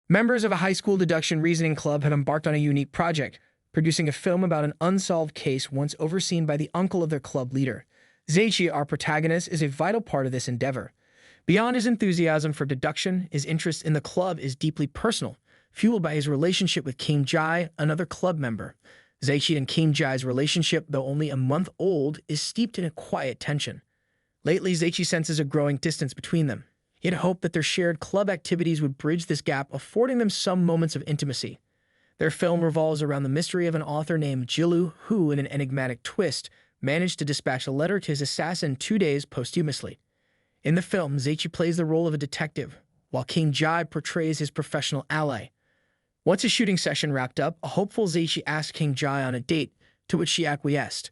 Members of a high school deduction reasoning club have embarked on a unique project, producing a film about an unsolved case once overseen by the uncle of their club leader. Zeichi, our protagonist, is a vital part of this endeavor. Beyond his enthusiasm for deduction, his interest in the club is deeply personal, fueled by his relationship with King Jai, another club member. Zeichi and King Jai's relationship, though only a month old, is steeped in a quiet tension. Lately, Zeichi senses a growing distance between them. He had hoped that their shared club activities would bridge this gap, affording them some moments of intimacy. Their film revolves around the mystery of an author named Jilu, who, in an enigmatic twist, managed to dispatch a letter to his assassin 2 days posthumously. In the film, Zeichi plays the role of a detective, while King Jai portrays his professional ally. Once a shooting session wrapped up, a hopeful Zeichi asked King Jai on a date, to which she acquiesced.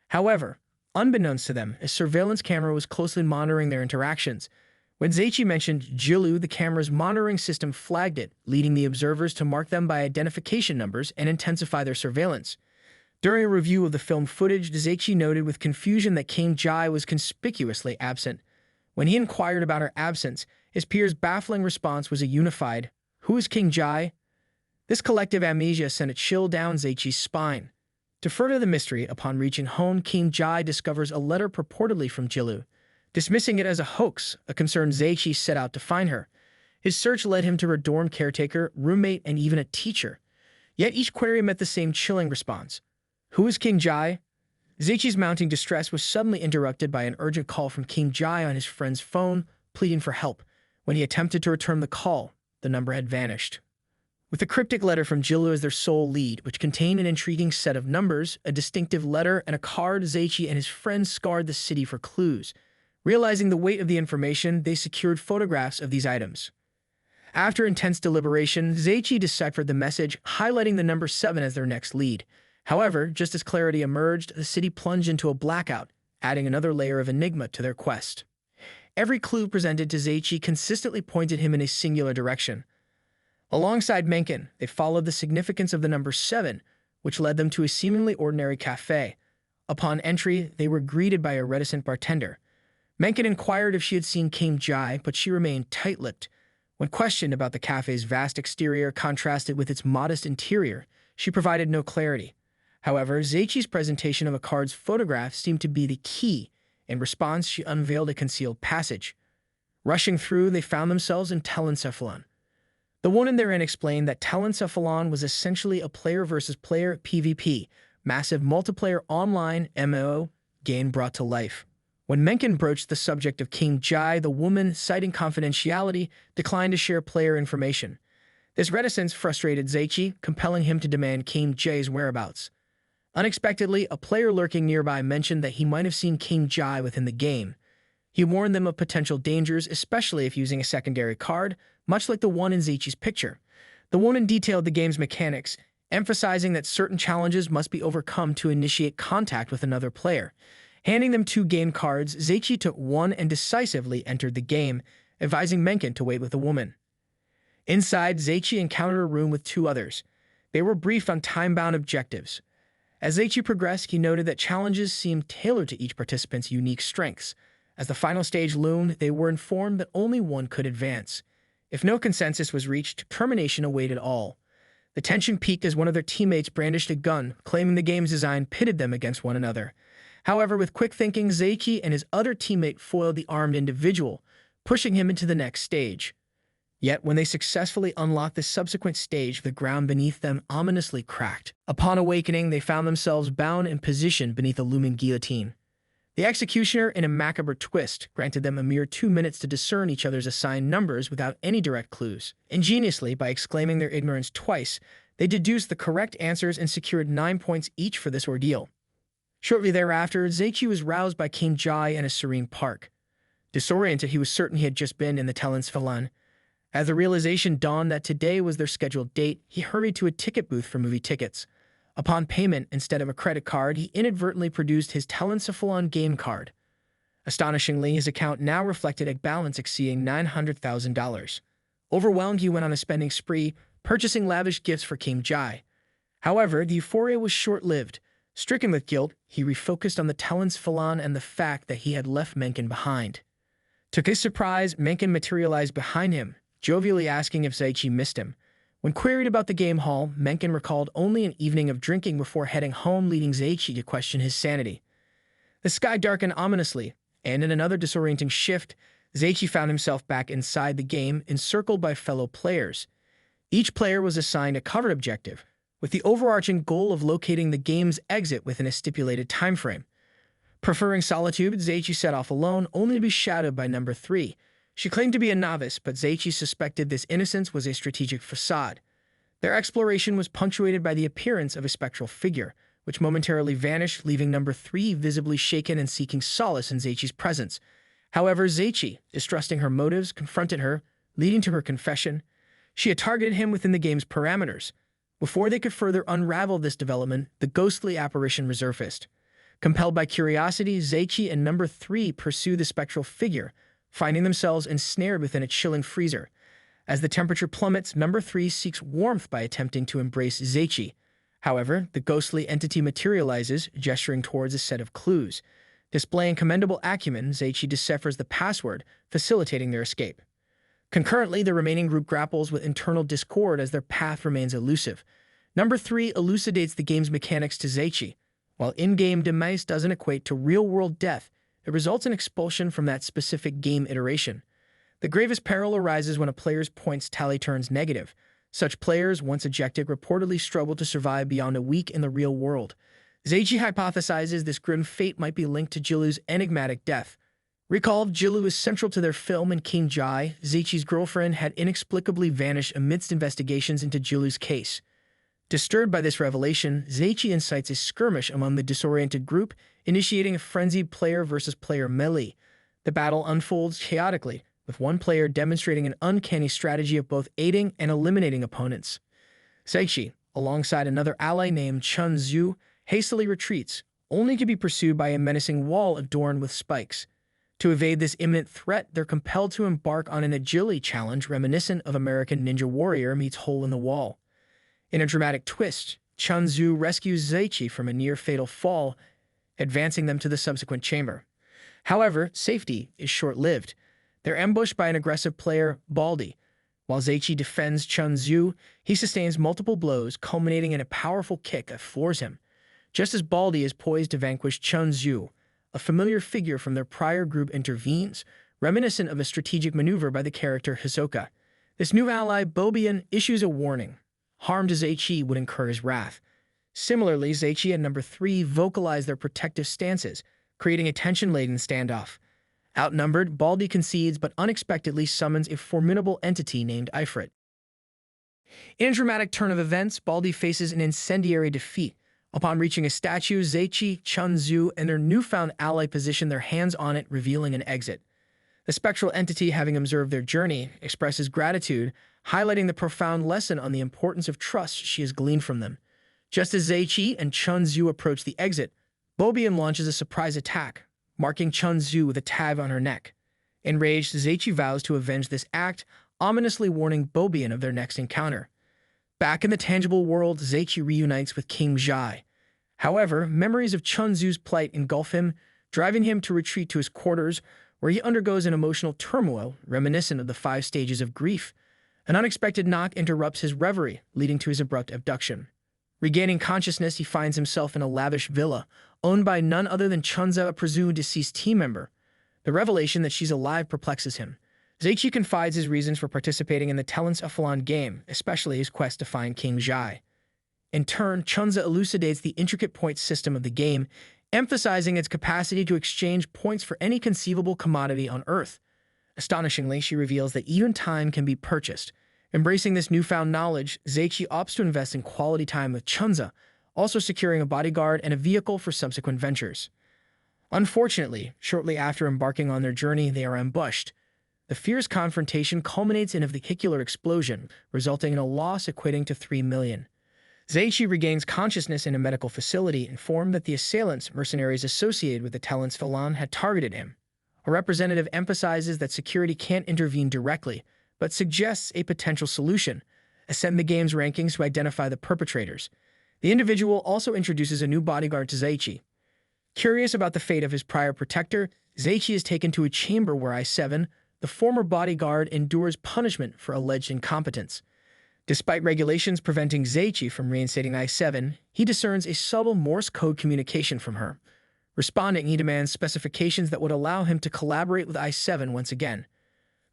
However, unbeknownst to them, a surveillance camera was closely monitoring their interactions. When Zeichi mentioned Jilu, the camera's monitoring system flagged it, leading the observers to mark them by identification numbers and intensify their surveillance. During a review of the film footage, Zeichi noted with confusion that King Jai was conspicuously absent. When he inquired about her absence, his peers' baffling response was a unified, "Who is King Jai?" This collective amnesia sent a chill down Zeichi's spine. To further the mystery, upon reaching home, King Jai discovers a letter purportedly from Jilu. Dismissing it as a hoax, a concerned Zeichi set out to find her. His search led him to her dorm caretaker, roommate, and even a teacher. Yet each query met the same chilling response. "Who is King Jai?" Zeichi's mounting distress was suddenly interrupted by an urgent call from King Jai on his friend's phone, pleading for help. When he attempted to return the call, the number had vanished. With the cryptic letter from Jilu as their sole lead, which contained an intriguing set of numbers, a distinctive letter, and a card, Zeichi and his friends scoured the city for clues. Realizing the weight of the information, they secured photographs of these items. After intense deliberation, Zeichi deciphered the message, highlighting the number 7 as their next lead. However, just as clarity emerged, the city plunged into a blackout, adding another layer of enigma to their quest. Every clue presented to Zeichi consistently pointed him in a singular direction. Alongside Mencken, they followed the significance of the number 7, which led them to a seemingly ordinary cafe. Upon entry, they were greeted by a reticent bartender. Mencken inquired if she had seen King Jai, but she remained tight-lipped. When questioned about the cafe's vast exterior contrasted with its modest interior, she provided no clarity. However, Zeichi's presentation of a card's photograph seemed to be the key. In response, she unveiled a concealed passage. Rushing through, they found themselves in Telencephalon. The woman therein explained that Telencephalon was essentially a player-versus-player PvP, massive multiplayer online MMO game brought to life. When Mencken broached the subject of King Jai, the woman, citing confidentiality, declined to share player information. This reticence frustrated Zeichi, compelling him to demand King Jai's whereabouts. Unexpectedly, a player lurking nearby mentioned that he might have seen King Jai within the game. He warned them of potential dangers, especially if using a secondary card, much like the one in Zeichi's picture. The woman detailed the game's mechanics, emphasizing that certain challenges must be overcome to initiate contact with another player. Handing them 2 game cards, Zeichi took one and decisively entered the game, advising Mencken to wait with the woman. Inside, Zeichi encountered a room with 2 others. They were briefed on time-bound objectives. As Zeichi progressed, he noted that challenges seemed tailored to each participant's unique strengths. As the final stage loomed, they were informed that only one could advance. If no consensus was reached, termination awaited all. The tension peaked as one of their teammates brandished a gun, claiming the game's design pitted them against one another. However, with quick thinking, Zeichi and his other teammate foiled the armed individual, pushing him into the next stage. Yet, when they successfully unlocked the subsequent stage, the ground beneath them ominously cracked. Upon awakening, they found themselves bound and positioned beneath a looming guillotine. The executioner, in a macabre twist, granted them a mere 2 minutes to discern each other's assigned numbers without any direct clues. Ingeniously, by exclaiming their ignorance twice, they deduced the correct answers and secured 9 points each for this ordeal. Shortly thereafter, Zeichi was roused by King Jai in a serene park. Disoriented, he was certain he had just been in the Telencephalon. As the realization dawned that today was their scheduled date, he hurried to a ticket booth for movie tickets. Upon payment, instead of a credit card, he inadvertently produced his Telencephalon game card. Astonishingly, his account now reflected a balance exceeding $900,000. Overwhelmed, he went on a spending spree, purchasing lavish gifts for King Jai. However, the euphoria was short-lived. Stricken with guilt, he refocused on the Telencephalon and the fact that he had left Mencken behind. To his surprise, Mencken materialized behind him, jovially asking if Zaichi missed him. When queried about the game hall, Mencken recalled only an evening of drinking before heading home, leading Zaichi to question his sanity. The sky darkened ominously, and in another disorienting shift, Zaichi found himself back inside the game, encircled by fellow players. Each player was assigned a covered objective, with the overarching goal of locating the game's exit within a stipulated time frame. Preferring solitude, Zaichi set off alone, only to be shadowed by number 3. She claimed to be a novice, but Zaichi suspected this innocence was a strategic facade. Their exploration was punctuated by the appearance of a spectral figure, which momentarily vanished, leaving number 3 visibly shaken and seeking solace in Zaichi's presence. However, Zaichi, distrusting her motives, confronted her, leading to her confession. She had targeted him within the game's parameters. Before they could further unravel this development, the ghostly apparition resurfaced. Compelled by curiosity, Zaichi and number 3 pursue the spectral figure, finding themselves ensnared within a chilling freezer. As the temperature plummets, number 3 seeks warmth by attempting to embrace Zaichi. However, the ghostly entity materializes, gesturing towards a set of clues. Displaying commendable acumen, Zaichi deciphers the password, facilitating their escape. Concurrently, the remaining group grapples with internal discord as their path remains elusive. Number 3 elucidates the game's mechanics to Zaichi. While in-game demise doesn't equate to real-world death, it results in expulsion from that specific game iteration. The gravest peril arises when a player's points tally turns negative. Such players, once ejected, reportedly struggle to survive beyond a week in the real world. Zaichi hypothesizes this grim fate might be linked to Jilu's enigmatic death. Recall, Jilu is central to their film, and King Jai, Zaichi's girlfriend, had inexplicably vanished amidst investigations into Jilu's case. Disturbed by this revelation, Zaichi incites a skirmish among the disoriented group, initiating a frenzied player-versus-player melee. The battle unfolds chaotically, with one player demonstrating an uncanny strategy of both aiding and eliminating opponents. Zaichi, alongside another ally named Chun Zhu, hastily retreats, only to be pursued by a menacing wall adorned with spikes. To evade this imminent threat, they're compelled to embark on an agility challenge reminiscent of American Ninja Warrior meets Hole in the Wall. In a dramatic twist, Chun Zhu rescues Zaichi from a near-fatal fall, advancing them to the subsequent chamber. However, safety is short-lived. They're ambushed by an aggressive player, Baldi. While Zaichi defends Chun Zhu, he sustains multiple blows, culminating in a powerful kick that floors him. Just as Baldi is poised to vanquish Chun Zhu, a familiar figure from their prior group intervenes, reminiscent of a strategic maneuver by the character Hisoka. This new ally, Bobian, issues a warning. Harm to Zaichi would incur his wrath. Similarly, Zaichi and number 3 vocalize their protective stances, creating a tension-laden standoff. Outnumbered, Baldi concedes but unexpectedly summons a formidable entity named Ifrit. In a dramatic turn of events, Baldi faces an incendiary defeat. Upon reaching a statue, Zaichi, Chun Zhu, and their newfound ally position their hands on it, revealing an exit. The spectral entity, having observed their journey, expresses gratitude, highlighting the profound lesson on the importance of trust she has gleaned from them. Just as Zaichi and Chun Zhu approach the exit, Bobian launches a surprise attack, marking Chun Zhu with a tag on her neck. Enraged, Zaichi vows to avenge this act, ominously warning Bobian of their next encounter. Back in the tangible world, Zaichi reunites with King Jai. However, memories of Chun Zhu's plight engulf him, driving him to retreat to his quarters, where he undergoes an emotional turmoil reminiscent of the 5 stages of grief. An unexpected knock interrupts his reverie, leading to his abrupt abduction. Regaining consciousness, he finds himself in a lavish villa, owned by none other than Chunza, a presumed deceased team member. The revelation that she's alive perplexes him. Zaichi confides his reasons for participating in the Talents of Falan game, especially his quest to find King Jai. In turn, Chunza elucidates the intricate point system of the game, emphasizing its capacity to exchange points for any conceivable commodity on Earth. Astonishingly, she reveals that even time can be purchased. Embracing this newfound knowledge, Zaichi opts to invest in quality time with Chunza, also securing a bodyguard and a vehicle for subsequent ventures. Unfortunately, shortly after embarking on their journey, they are ambushed. The fierce confrontation culminates in a vehicular explosion, resulting in a loss equating to 3 million. Zaichi regains consciousness in a medical facility, informed that the assailants, mercenaries associated with the Talents Falan, had targeted him. A representative emphasizes that security can't intervene directly, but suggests a potential solution: ascend the game's rankings to identify the perpetrators. The individual also introduces a new bodyguard to Zaichi. Curious about the fate of his prior protector, Zaichi is taken to a chamber where I-7, the former bodyguard endures punishment for alleged incompetence. Despite regulations preventing Zeichi from reinstating I-7, he discerns a subtle Morse code communication from her. Responding, he demands specifications that would allow him to collaborate with I-7 once again.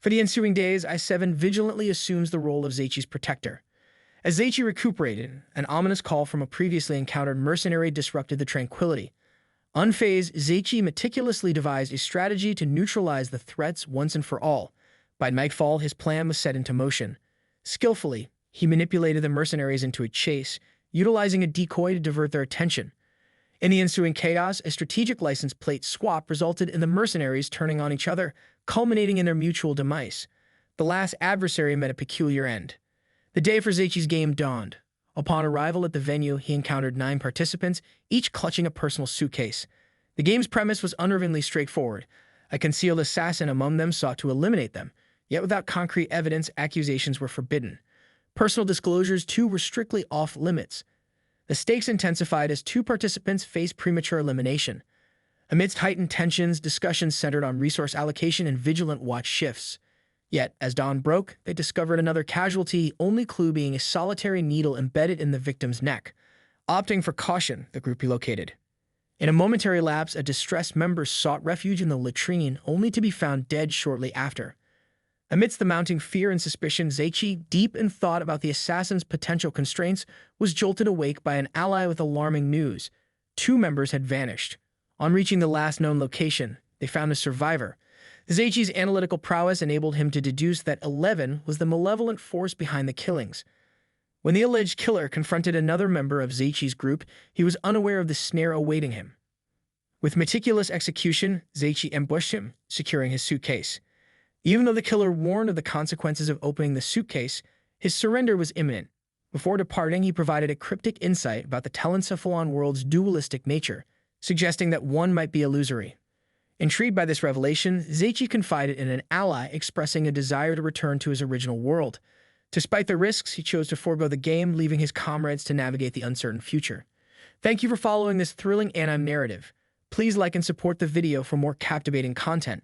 For the ensuing days, I-7 vigilantly assumes the role of Zeichi's protector. As Zeichi recuperated, an ominous call from a previously encountered mercenary disrupted the tranquility. Unfazed, Zeichi meticulously devised a strategy to neutralize the threats once and for all. By nightfall, his plan was set into motion. Skillfully, he manipulated the mercenaries into a chase, utilizing a decoy to divert their attention. In the ensuing chaos, a strategic license plate swap resulted in the mercenaries turning on each other, culminating in their mutual demise. The last adversary met a peculiar end. The day for Zeichi's game dawned. Upon arrival at the venue, he encountered 9 participants, each clutching a personal suitcase. The game's premise was unnervingly straightforward. A concealed assassin among them sought to eliminate them, yet without concrete evidence, accusations were forbidden. Personal disclosures, too, were strictly off-limits. The stakes intensified as 2 participants faced premature elimination. Amidst heightened tensions, discussions centered on resource allocation and vigilant watch shifts. Yet, as dawn broke, they discovered another casualty, only clue being a solitary needle embedded in the victim's neck. Opting for caution, the group relocated. In a momentary lapse, a distressed member sought refuge in the latrine, only to be found dead shortly after. Amidst the mounting fear and suspicion, Zeichi, deep in thought about the assassin's potential constraints, was jolted awake by an ally with alarming news. 2 members had vanished. On reaching the last known location, they found a survivor. Zeichi's analytical prowess enabled him to deduce that 11 was the malevolent force behind the killings. When the alleged killer confronted another member of Zeichi's group, he was unaware of the snare awaiting him. With meticulous execution, Zeichi ambushed him, securing his suitcase. Even though the killer warned of the consequences of opening the suitcase, his surrender was imminent. Before departing, he provided a cryptic insight about the telencephalon world's dualistic nature, suggesting that one might be illusory. Intrigued by this revelation, Zeichi confided in an ally expressing a desire to return to his original world. Despite the risks, he chose to forego the game, leaving his comrades to navigate the uncertain future. Thank you for following this thrilling anime narrative. Please like and support the video for more captivating content.